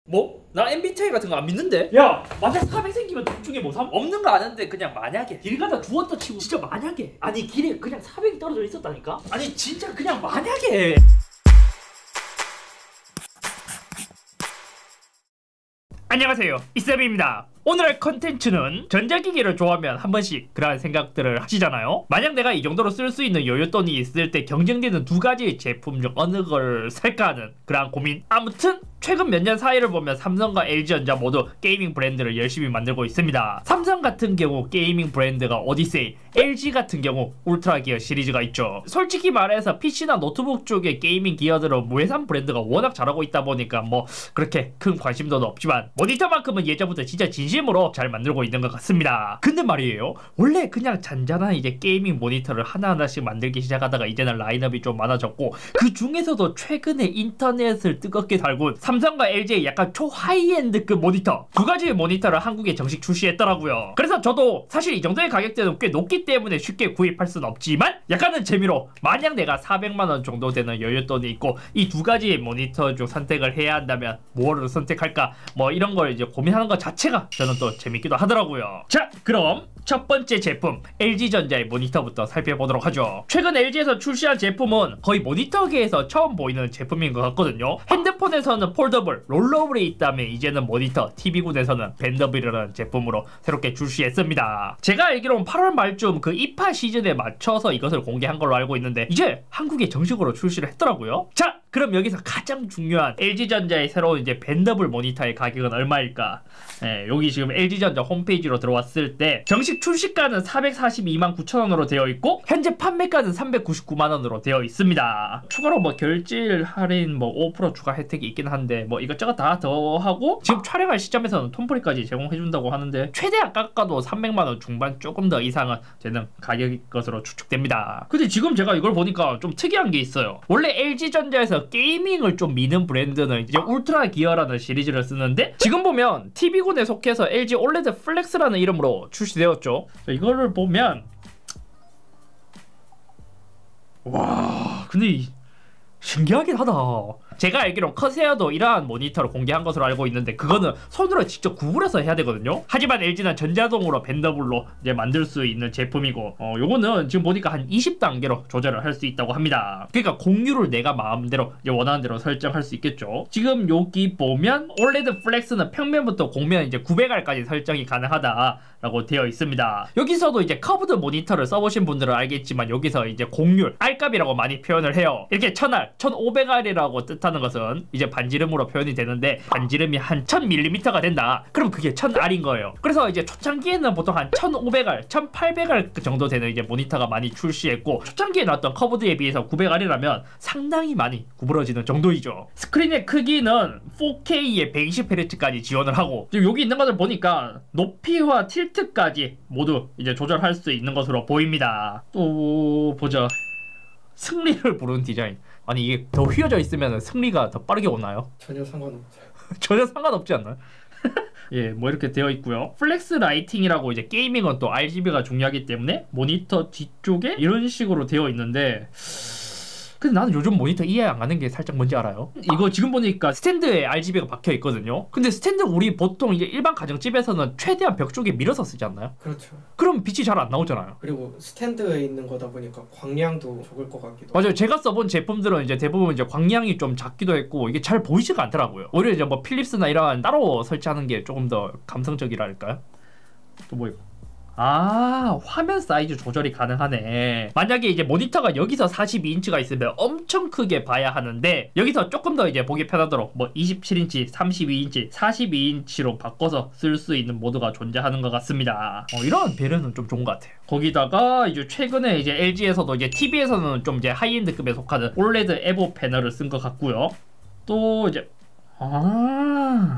뭐? 나 MBTI 같은 거 안 믿는데? 야! 만약 400 생기면 둘 중에 뭐 삼? 없는 거 아는데 그냥 만약에 길 가다 죽었다 치고 진짜 만약에 아니 길에 그냥 400이 떨어져 있었다니까? 아니 진짜 그냥 만약에 안녕하세요, 이쌤입니다. 오늘의 컨텐츠는 전자기기를 좋아하면 한 번씩 그러한 생각들을 하시잖아요. 만약 내가 이 정도로 쓸 수 있는 여윳돈이 있을 때 경쟁되는 두 가지 제품 중 어느 걸 살까 하는 그러한 고민. 아무튼 최근 몇 년 사이를 보면 삼성과 LG전자 모두 게이밍 브랜드를 열심히 만들고 있습니다. 삼성 같은 경우 게이밍 브랜드가 오디세이, LG 같은 경우 울트라 기어 시리즈가 있죠. 솔직히 말해서 PC나 노트북 쪽의 게이밍 기어들은 무해산 브랜드가 워낙 잘하고 있다 보니까 뭐 그렇게 큰 관심도는 없지만 모니터만큼은 예전부터 진짜 진심으로 잘 만들고 있는 것 같습니다. 근데 말이에요, 원래 그냥 잔잔한 이제 게이밍 모니터를 하나하나씩 만들기 시작하다가 이제는 라인업이 좀 많아졌고, 그 중에서도 최근에 인터넷을 뜨겁게 달군 삼성과 LG의 약간 초하이엔드급 모니터 두 가지의 모니터를 한국에 정식 출시했더라고요. 그래서 저도 사실 이 정도의 가격대는 꽤 높기 때문에 쉽게 구입할 수는 없지만 약간은 재미로 만약 내가 400만원 정도 되는 여윳돈이 있고 이 두 가지의 모니터 중 선택을 해야 한다면 뭐를 선택할까, 뭐 이런 걸 이제 고민하는 것 자체가 저는 또 재밌기도 하더라고요. 자, 그럼 첫 번째 제품 LG전자의 모니터부터 살펴보도록 하죠. 최근 LG에서 출시한 제품은 거의 모니터계에서 처음 보이는 제품인 것 같거든요. 핸드폰에서는 폴더블, 롤러블이 있다면 이제는 모니터, TV군에서는 밴더블이라는 제품으로 새롭게 출시했습니다. 제가 알기로는 8월 말쯤 그 이파 시즌에 맞춰서 이것을 공개한 걸로 알고 있는데 이제 한국에 정식으로 출시를 했더라고요. 자, 그럼 여기서 가장 중요한 LG전자의 새로운 이제 밴더블 모니터의 가격은 얼마일까? 여기 지금 LG전자 홈페이지로 들어왔을 때 정식 출시가는 442만 9천원으로 되어 있고 현재 판매가는 399만원으로 되어 있습니다. 추가로 뭐 결제일 할인, 뭐 5% 추가 혜택이 있긴 한데 뭐 이것저것 다 더하고 지금 촬영할 시점에서는 톰프리까지 제공해준다고 하는데 최대한 깎아도 300만원 중반 조금 더 이상은 되는 가격일 것으로 추측됩니다. 근데 지금 제가 이걸 보니까 좀 특이한 게 있어요. 원래 LG전자에서 게이밍을 좀 미는 브랜드는 이제 울트라 기어라는 시리즈를 쓰는데 지금 보면 TV군에 속해서 LG OLED 플렉스라는 이름으로 출시되었죠. 이거를 보면 와, 근데 신기하긴 하다. 제가 알기론 커세어도 이러한 모니터를 공개한 것으로 알고 있는데 그거는 손으로 직접 구부려서 해야 되거든요. 하지만 LG는 전자동으로 밴더블로 이제 만들 수 있는 제품이고 요거는 지금 보니까 한 20단계로 조절을 할 수 있다고 합니다. 그러니까 공유를 내가 마음대로 이제 원하는 대로 설정할 수 있겠죠. 지금 여기 보면 OLED 플렉스는 평면부터 공면 이제 900R까지 설정이 가능하다라고 되어 있습니다. 여기서도 이제 커브드 모니터를 써보신 분들은 알겠지만 여기서 이제 공률, R값이라고 많이 표현을 해요. 이렇게 1000R, 1500R이라고 뜻하는 것은 이제 반지름으로 표현이 되는데 반지름이 한 1000mm가 된다. 그럼 그게 1000R인 거예요. 그래서 이제 초창기에는 보통 한 1500R, 1800R 정도 되는 이제 모니터가 많이 출시했고 초창기에 나왔던 커브드에 비해서 900R이라면 상당히 많이 구부러지는 정도이죠. 스크린의 크기는 4K에 120Hz까지 지원을 하고 지금 여기 있는 것을 보니까 높이와 틸트까지 모두 이제 조절할 수 있는 것으로 보입니다. 또 보자. 승리를 부르는 디자인. 아니 이게 더 휘어져 있으면 승리가 더 빠르게 오나요? 전혀 상관없죠. 전혀 상관없지 않나요? 예, 뭐 이렇게 되어 있고요. 플렉스 라이팅이라고 이제 게이밍은 또 RGB가 중요하기 때문에 모니터 뒤쪽에 이런 식으로 되어 있는데 근데 나는 요즘 모니터 이해 안 가는 게 살짝 뭔지 알아요? 이거 지금 보니까 스탠드에 RGB가 박혀 있거든요. 근데 스탠드 우리 보통 이제 일반 가정집에서는 최대한 벽 쪽에 밀어서 쓰지 않나요? 그렇죠. 그럼 빛이 잘 안 나오잖아요. 그리고 스탠드에 있는 거다 보니까 광량도 적을 것 같기도 맞아요. 제가 써본 제품들은 이제 대부분 이제 광량이 좀 작기도 했고 이게 잘 보이지가 않더라고요. 오히려 이제 뭐 필립스나 이런 따로 설치하는 게 조금 더 감성적이랄까요? 또 뭐 아, 화면 사이즈 조절이 가능하네. 만약에 이제 모니터가 여기서 42인치가 있으면 엄청 크게 봐야 하는데 여기서 조금 더 이제 보기 편하도록 뭐 27인치, 32인치, 42인치로 바꿔서 쓸 수 있는 모드가 존재하는 것 같습니다. 이런 배려는 좀 좋은 것 같아요. 거기다가 이제 최근에 이제 LG에서도 이제 TV에서는 좀 이제 하이엔드급에 속하는 OLED 에보 패널을 쓴 것 같고요. 또 이제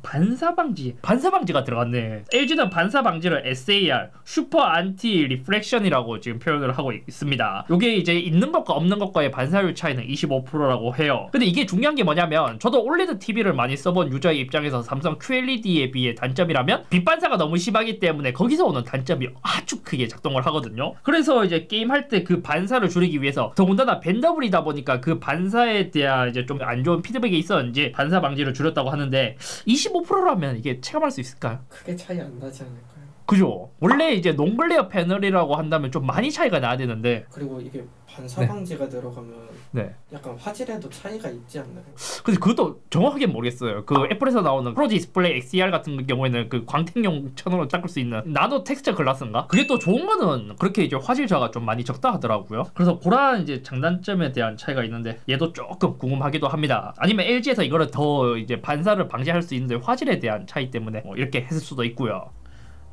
반사방지가 들어갔네. LG는 반사방지를 SAR, 슈퍼 안티 리프렉션이라고 지금 표현을 하고 있습니다. 이게 이제 있는 것과 없는 것과의 반사율 차이는 25%라고 해요. 근데 이게 중요한 게 뭐냐면 저도 OLED TV를 많이 써본 유저의 입장에서 삼성 QLED에 비해 단점이라면 빛 반사가 너무 심하기 때문에 거기서 오는 단점이 아주 크게 작동을 하거든요. 그래서 이제 게임할 때 그 반사를 줄이기 위해서 더군다나 밴더블이다 보니까 그 반사에 대한 이제 좀 안 좋은 피드백이 있었는지 반사 방지를 줄였다고 하는데 25%라면 이게 체감할 수 있을까요? 크게 차이 안 나지 않을까요? 그죠? 원래 이제 논글레어 패널이라고 한다면 좀 많이 차이가 나야 되는데 그리고 이게 반사 방지가 들어가면 네. 약간 화질에도 차이가 있지 않나요? 근데 그것도 정확하게 모르겠어요. 그 애플에서 나오는 프로 디스플레이 XDR 같은 경우에는 그 광택용 천으로 닦을 수 있는 나노 텍스처 글라스인가? 그게 또 좋은 거는 그렇게 이제 화질 저하가 좀 많이 적다 하더라고요. 그래서 그런 이제 장단점에 대한 차이가 있는데 얘도 조금 궁금하기도 합니다. 아니면 LG에서 이거를 더 이제 반사를 방지할 수 있는데 화질에 대한 차이 때문에 뭐 이렇게 했을 수도 있고요.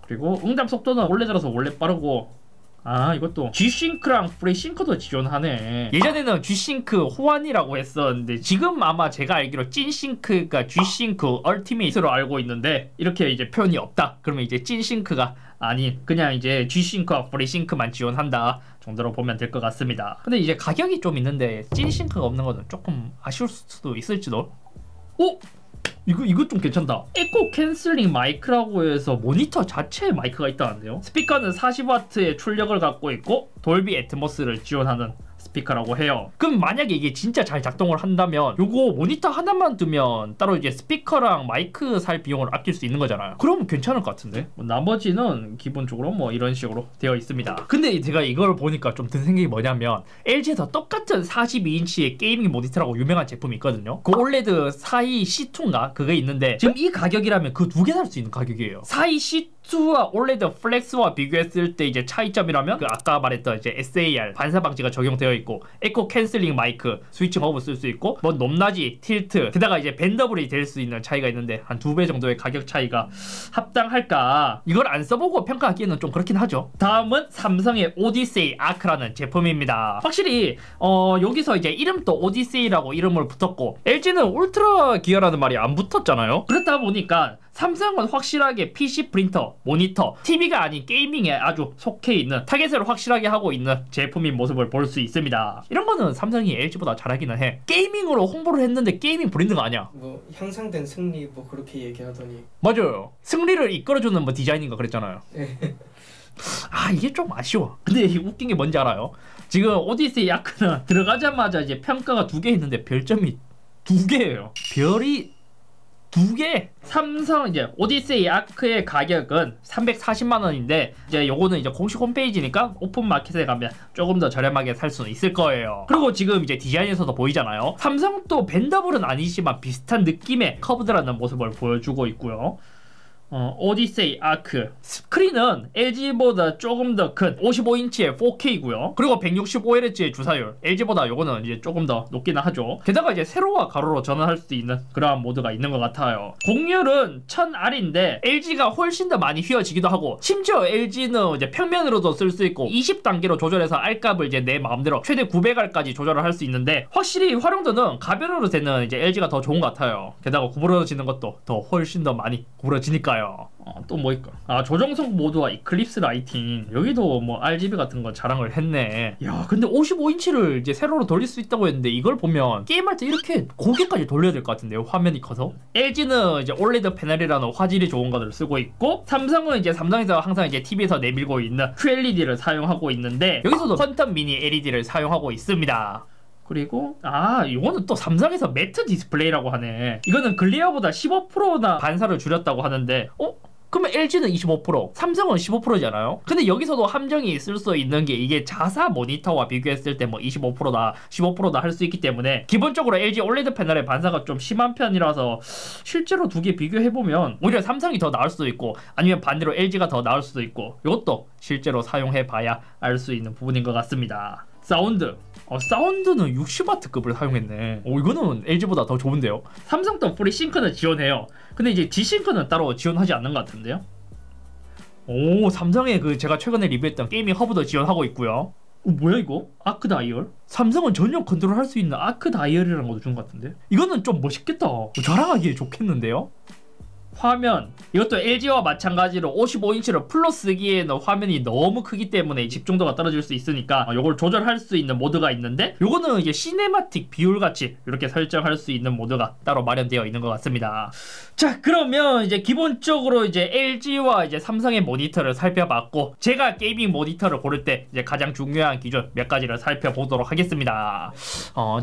그리고 응답 속도는 원래 들어서 원래 빠르고 이것도 G싱크랑 FreeSync도 지원하네. 예전에는 G싱크 호환이라고 했었는데 지금 아마 제가 알기로 찐싱크가 G싱크 얼티메이트로 알고 있는데 이렇게 이제 표현이 없다. 그러면 이제 찐싱크가 아닌 그냥 이제 G싱크와 FreeSync만 지원한다 정도로 보면 될 것 같습니다. 근데 이제 가격이 좀 있는데 찐싱크가 없는 거는 조금 아쉬울 수도 있을지도. 오! 이거 좀 괜찮다. 에코 캔슬링 마이크라고 해서 모니터 자체에 마이크가 있다는데요. 스피커는 40W의 출력을 갖고 있고 돌비 애트모스를 지원하는 스피커라고 해요. 그럼 만약에 이게 진짜 잘 작동을 한다면 요거 모니터 하나만 두면 따로 이제 스피커랑 마이크 살 비용을 아낄 수 있는 거잖아요. 그러면 괜찮을 것 같은데 뭐 나머지는 기본적으로 뭐 이런 식으로 되어 있습니다. 근데 제가 이걸 보니까 좀 든 생각이 뭐냐면 LG에서 똑같은 42인치의 게이밍 모니터라고 유명한 제품이 있거든요. 그 올레드 42 C2인가 그게 있는데 지금 이 가격이라면 그 두 개 살 수 있는 가격이에요. 42 C2와 올레드 플렉스와 비교했을 때 이제 차이점이라면 그 아까 말했던 이제 SAR 반사 방지가 적용되어 있고 에코 캔슬링 마이크 스위칭 오브 쓸 수 있고 뭐 높낮이 틸트 게다가 이제 밴더블이 될 수 있는 차이가 있는데 한 2배 정도의 가격 차이가 합당할까? 이걸 안 써보고 평가하기에는 좀 그렇긴 하죠. 다음은 삼성의 오디세이 아크라는 제품입니다. 확실히 여기서 이제 이름도 오디세이라고 이름을 붙었고 LG는 울트라 기어라는 말이 안 붙었잖아요. 그렇다 보니까 삼성은 확실하게 PC 프린터, 모니터, TV가 아닌 게이밍에 아주 속해 있는 타겟을 확실하게 하고 있는 제품인 모습을 볼 수 있습니다. 이런 거는 삼성이 LG보다 잘하기는 해. 게이밍으로 홍보를 했는데 게이밍 브랜드가 아니야. 뭐 향상된 승리 뭐 그렇게 얘기하더니 맞아요. 승리를 이끌어주는 뭐 디자인인가 그랬잖아요. 이게 좀 아쉬워. 근데 웃긴 게 뭔지 알아요? 지금 오디세이 아크는 들어가자마자 이제 평가가 2개 있는데 별점이 2개예요. 별이 2개. 삼성 이제 오디세이 아크의 가격은 340만 원인데 이제 요거는 이제 공식 홈페이지니까 오픈마켓에 가면 조금 더 저렴하게 살 수는 있을 거예요. 그리고 지금 이제 디자인에서도 보이잖아요. 삼성도 밴더블은 아니지만 비슷한 느낌의 커브드라는 모습을 보여주고 있고요. 오디세이 아크 스크린은 LG보다 조금 더 큰 55인치의 4K고요. 그리고 165Hz의 주사율 LG보다 요거는 이제 조금 더 높기는 하죠. 게다가 이제 세로와 가로로 전환할 수 있는 그러한 모드가 있는 것 같아요. 공률은 1000R인데 LG가 훨씬 더 많이 휘어지기도 하고 심지어 LG는 이제 평면으로도 쓸 수 있고 20단계로 조절해서 R값을 이제 내 마음대로 최대 900R까지 조절을 할 수 있는데 확실히 활용도는 가변으로 되는 이제 LG가 더 좋은 것 같아요. 게다가 구부러지는 것도 더 훨씬 더 많이 구부러지니까요. 또 뭐 있까? 조정석 모드와 이클립스 라이팅 여기도 뭐 RGB 같은 거 자랑을 했네. 야 근데 55인치를 이제 세로로 돌릴 수 있다고 했는데 이걸 보면 게임할 때 이렇게 고개까지 돌려야 될 것 같은데요. 화면이 커서. LG는 이제 올레드 패널이라는 화질이 좋은 것을 쓰고 있고 삼성은 이제 삼성에서 항상 이제 TV에서 내밀고 있는 QLED를 사용하고 있는데 여기서도 퀀텀 미니 LED를 사용하고 있습니다. 그리고 이거는 또 삼성에서 매트 디스플레이라고 하네. 이거는 글리어보다 15%나 반사를 줄였다고 하는데 그러면 LG는 25%, 삼성은 15%잖아요. 근데 여기서도 함정이 있을 수 있는 게 이게 자사 모니터와 비교했을 때 뭐 25%다, 15%다 할 수 있기 때문에 기본적으로 LG 올레드 패널의 반사가 좀 심한 편이라서 실제로 두 개 비교해보면 오히려 삼성이 더 나을 수도 있고 아니면 반대로 LG가 더 나을 수도 있고 이것도 실제로 사용해봐야 알 수 있는 부분인 것 같습니다. 사운드. 사운드는 60W급을 사용했네. 이거는 LG보다 더 좋은데요. 삼성도 FreeSync는 지원해요. 근데 이제 G싱크는 따로 지원하지 않는 것 같은데요. 삼성의 그 제가 최근에 리뷰했던 게이밍 허브도 지원하고 있고요. 뭐야 이거? 아크 다이얼? 삼성은 전용 컨트롤 할 수 있는 아크 다이얼이라는 것도 준 것 같은데. 이거는 좀 멋있겠다. 자랑하기에 좋겠는데요. 화면 이것도 LG와 마찬가지로 55인치로 풀로 쓰기에는 화면이 너무 크기 때문에 집중도가 떨어질 수 있으니까 요걸 조절할 수 있는 모드가 있는데 요거는 이제 시네마틱 비율같이 이렇게 설정할 수 있는 모드가 따로 마련되어 있는 것 같습니다. 자, 그러면 이제 기본적으로 이제 LG와 이제 삼성의 모니터를 살펴봤고, 제가 게이밍 모니터를 고를 때 이제 가장 중요한 기준 몇 가지를 살펴보도록 하겠습니다.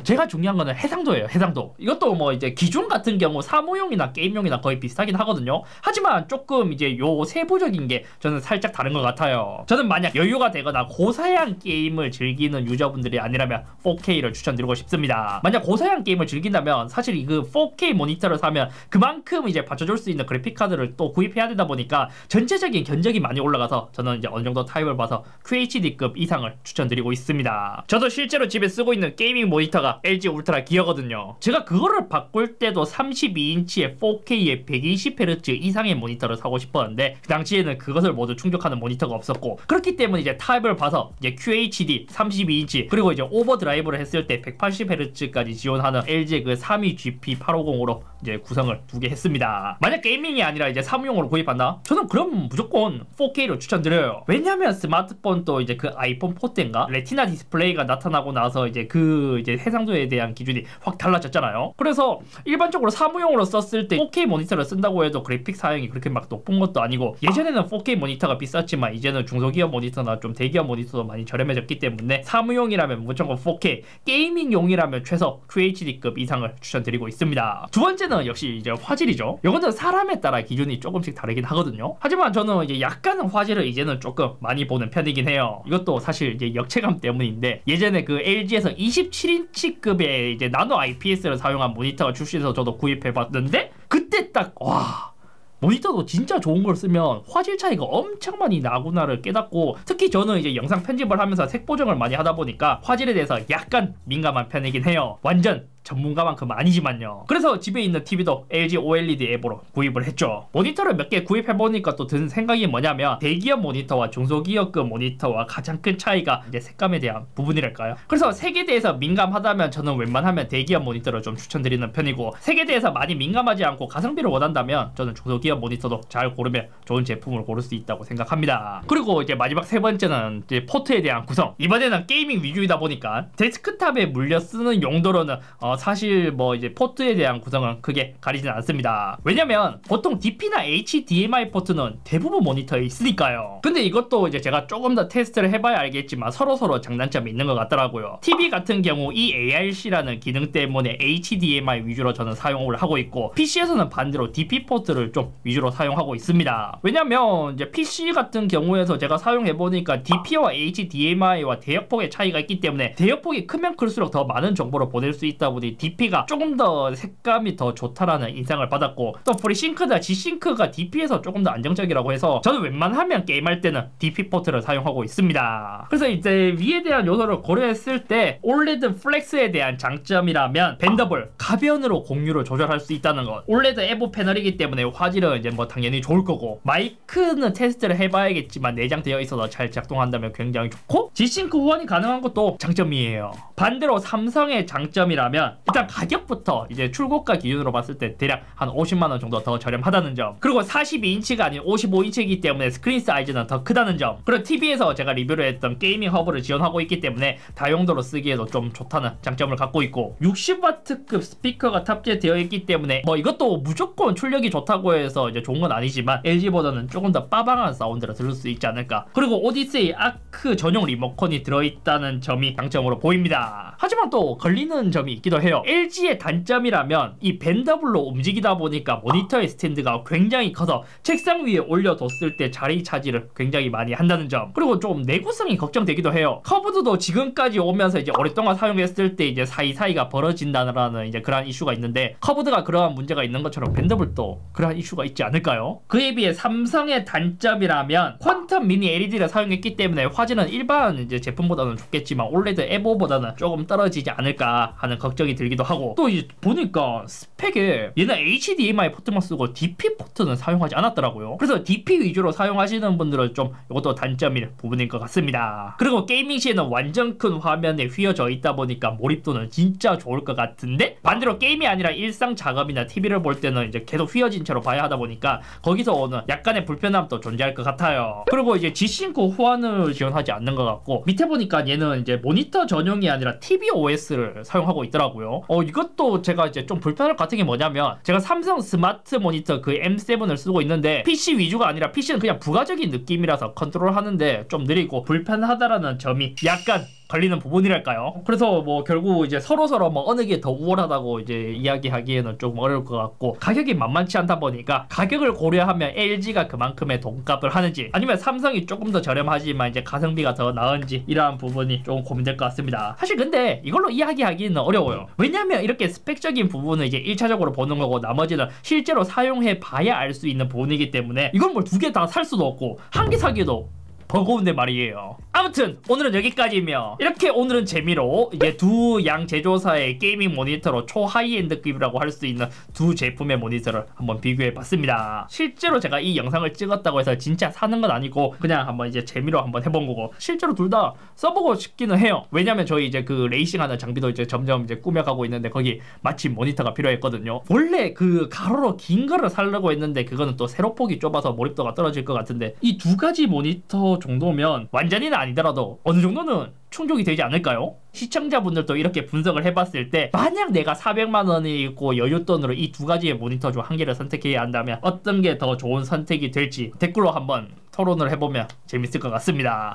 제가 중요한 거는 해상도예요. 해상도. 이것도 뭐 이제 기준 같은 경우 사무용이나 게임용이나 거의 비슷하긴 하거든요. 하지만 조금 이제 요 세부적인 게 저는 살짝 다른 것 같아요. 저는 만약 여유가 되거나 고사양 게임을 즐기는 유저분들이 아니라면 4K를 추천드리고 싶습니다. 만약 고사양 게임을 즐긴다면 사실 이 그 4K 모니터를 사면 그만큼 이제 받쳐줄 수 있는 그래픽 카드를 또 구입해야 되다 보니까 전체적인 견적이 많이 올라가서 저는 이제 어느 정도 타입을 봐서 QHD급 이상을 추천드리고 있습니다. 저도 실제로 집에 쓰고 있는 게이밍 모니터가 LG 울트라 기어거든요. 제가 그거를 바꿀 때도 32인치의 4K의 120Hz 이상의 모니터를 사고 싶었는데 그 당시에는 그것을 모두 충족하는 모니터가 없었고, 그렇기 때문에 이제 타입을 봐서 이제 QHD 32인치 그리고 이제 오버드라이브를 했을 때 180Hz까지 지원하는 LG 그 32GP850으로 이제 구성을 두 개 했습니다. 만약 게이밍이 아니라 이제 사무용으로 구입한다? 저는 그럼 무조건 4K를 추천드려요. 왜냐면 스마트폰도 이제 그 아이폰 4때인가 레티나 디스플레이가 나타나고 나서 이제 그 이제 해상도에 대한 기준이 확 달라졌잖아요. 그래서 일반적으로 사무용으로 썼을 때 4K 모니터를 쓴다고 해도 그래픽 사양이 그렇게 막 높은 것도 아니고, 예전에는 4K 모니터가 비쌌지만 이제는 중소기업 모니터나 좀 대기업 모니터도 많이 저렴해졌기 때문에 사무용이라면 무조건 4K, 게이밍용이라면 최소 QHD급 이상을 추천드리고 있습니다. 두 번째는 역시 이제 화질이죠. 이거는 사람에 따라 기준이 조금씩 다르긴 하거든요. 하지만 저는 이제 약간은 화질을 이제는 조금 많이 보는 편이긴 해요. 이것도 사실 이제 역체감 때문인데, 예전에 그 LG에서 27인치급의 이제 나노 IPS를 사용한 모니터가 출시해서 저도 구입해봤는데, 그때 딱 와, 모니터도 진짜 좋은 걸 쓰면 화질 차이가 엄청 많이 나구나를 깨닫고, 특히 저는 이제 영상 편집을 하면서 색 보정을 많이 하다 보니까 화질에 대해서 약간 민감한 편이긴 해요. 완전 전문가만큼 아니지만요. 그래서 집에 있는 TV도 LG OLED 앱으로 구입을 했죠. 모니터를 몇 개 구입해보니까 또 든 생각이 뭐냐면, 대기업 모니터와 중소기업급 모니터와 가장 큰 차이가 이제 색감에 대한 부분이랄까요? 그래서 색에 대해서 민감하다면 저는 웬만하면 대기업 모니터를 좀 추천드리는 편이고, 색에 대해서 많이 민감하지 않고 가성비를 원한다면 저는 중소기업 모니터도 잘 고르면 좋은 제품을 고를 수 있다고 생각합니다. 그리고 이제 마지막 세 번째는 이제 포트에 대한 구성. 이번에는 게이밍 위주이다 보니까 데스크탑에 물려 쓰는 용도로는 사실 뭐 이제 포트에 대한 구성은 크게 가리지는 않습니다. 왜냐면 보통 DP나 HDMI 포트는 대부분 모니터에 있으니까요. 근데 이것도 이제 제가 조금 더 테스트를 해봐야 알겠지만 서로 장단점이 있는 것 같더라고요. TV 같은 경우 이 ARC라는 기능 때문에 HDMI 위주로 저는 사용을 하고 있고, PC에서는 반대로 DP 포트를 좀 위주로 사용하고 있습니다. 왜냐면 이제 PC 같은 경우에서 제가 사용해보니까 DP와 HDMI와 대역폭의 차이가 있기 때문에 대역폭이 크면 클수록 더 많은 정보를 보낼 수 있다 보니 DP가 조금 더 색감이 더 좋다라는 인상을 받았고, 또 FreeSync나 G-Sync가 DP에서 조금 더 안정적이라고 해서 저는 웬만하면 게임할 때는 DP 포트를 사용하고 있습니다. 그래서 이제 위에 대한 요소를 고려했을 때 OLED 플렉스에 대한 장점이라면 벤더블, 가변으로 공유를 조절할 수 있다는 것. OLED 에보 패널이기 때문에 화질은 이제 뭐 당연히 좋을 거고, 마이크는 테스트를 해봐야겠지만 내장되어 있어서 잘 작동한다면 굉장히 좋고, G-Sync 후원이 가능한 것도 장점이에요. 반대로 삼성의 장점이라면 일단 가격부터 이제 출고가 기준으로 봤을 때 대략 한 50만원 정도 더 저렴하다는 점, 그리고 42인치가 아닌 55인치이기 때문에 스크린 사이즈는 더 크다는 점, 그리고 TV에서 제가 리뷰를 했던 게이밍 허브를 지원하고 있기 때문에 다용도로 쓰기에도 좀 좋다는 장점을 갖고 있고, 60W급 스피커가 탑재되어 있기 때문에 뭐 이것도 무조건 출력이 좋다고 해서 이제 좋은 건 아니지만 LG보다는 조금 더 빠방한 사운드를 들을 수 있지 않을까. 그리고 오디세이 아크 전용 리모컨이 들어있다는 점이 장점으로 보입니다. 하지만 또 걸리는 점이 있기도 해요. LG의 단점이라면 이 벤더블로 움직이다 보니까 모니터의 스탠드가 굉장히 커서 책상 위에 올려뒀을 때 자리 차지를 굉장히 많이 한다는 점, 그리고 좀 내구성이 걱정되기도 해요. 커브드도 지금까지 오면서 이제 오랫동안 사용했을 때 이제 사이사이가 벌어진다는 이제 그러한 이슈가 있는데, 커브드가 그러한 문제가 있는 것처럼 벤더블도 그러한 이슈가 있지 않을까요? 그에 비해 삼성의 단점이라면 퀀텀 미니 LED를 사용했기 때문에 화질은 일반 이제 제품보다는 좋겠지만 OLED 에보보다는 조금 떨어지지 않을까 하는 걱정이 걱정이 들기도 하고, 또 이제 보니까 스펙에 얘는 HDMI 포트만 쓰고 DP 포트는 사용하지 않았더라고요. 그래서 DP 위주로 사용하시는 분들은 좀 이것도 단점일 부분인 것 같습니다. 그리고 게이밍 시에는 완전 큰 화면에 휘어져 있다 보니까 몰입도는 진짜 좋을 것 같은데, 반대로 게임이 아니라 일상 작업이나 TV를 볼 때는 이제 계속 휘어진 채로 봐야 하다 보니까 거기서 오는 약간의 불편함도 존재할 것 같아요. 그리고 이제 G-Sync 호환을 지원하지 않는 것 같고, 밑에 보니까 얘는 이제 모니터 전용이 아니라 tvOS를 사용하고 있더라고요. 이것도 제가 이제 좀 불편할 것 같은 게 뭐냐면, 제가 삼성 스마트 모니터 그 M7을 쓰고 있는데 PC 위주가 아니라 PC는 그냥 부가적인 느낌이라서 컨트롤 하는데 좀 느리고 불편하다라는 점이 약간 걸리는 부분이랄까요. 그래서 뭐 결국 이제 서로서로 뭐 어느 게 더 우월하다고 이제 이야기하기에는 좀 어려울 것 같고, 가격이 만만치 않다 보니까 가격을 고려하면 LG가 그만큼의 돈값을 하는지, 아니면 삼성이 조금 더 저렴하지만 이제 가성비가 더 나은지, 이러한 부분이 좀 고민될 것 같습니다. 사실 근데 이걸로 이야기하기는 어려워요. 왜냐면 이렇게 스펙적인 부분은 이제 1차적으로 보는 거고, 나머지는 실제로 사용해 봐야 알 수 있는 부분이기 때문에 이건 뭘 두 개 다 살 수도 없고 한 개 사기도 버거운데 말이에요. 아무튼 오늘은 여기까지며, 이렇게 오늘은 재미로 이제 두 양 제조사의 게이밍 모니터로 초하이엔드급이라고 할 수 있는 두 제품의 모니터를 한번 비교해 봤습니다. 실제로 제가 이 영상을 찍었다고 해서 진짜 사는 건 아니고 그냥 한번 이제 재미로 한번 해본 거고, 실제로 둘 다 써보고 싶기는 해요. 왜냐면 저희 이제 그 레이싱하는 장비도 이제 점점 이제 꾸며가고 있는데 거기 마침 모니터가 필요했거든요. 원래 그 가로로 긴 거를 살려고 했는데 그거는 또 세로폭이 좁아서 몰입도가 떨어질 것 같은데, 이 두 가지 모니터 정도면 완전히는 아니더라도 어느 정도는 충족이 되지 않을까요? 시청자분들도 이렇게 분석을 해봤을 때, 만약 내가 400만 원이 있고 여윳돈으로 이 두 가지의 모니터 중 한 개를 선택해야 한다면 어떤 게 더 좋은 선택이 될지 댓글로 한번 토론을 해보면 재밌을 것 같습니다.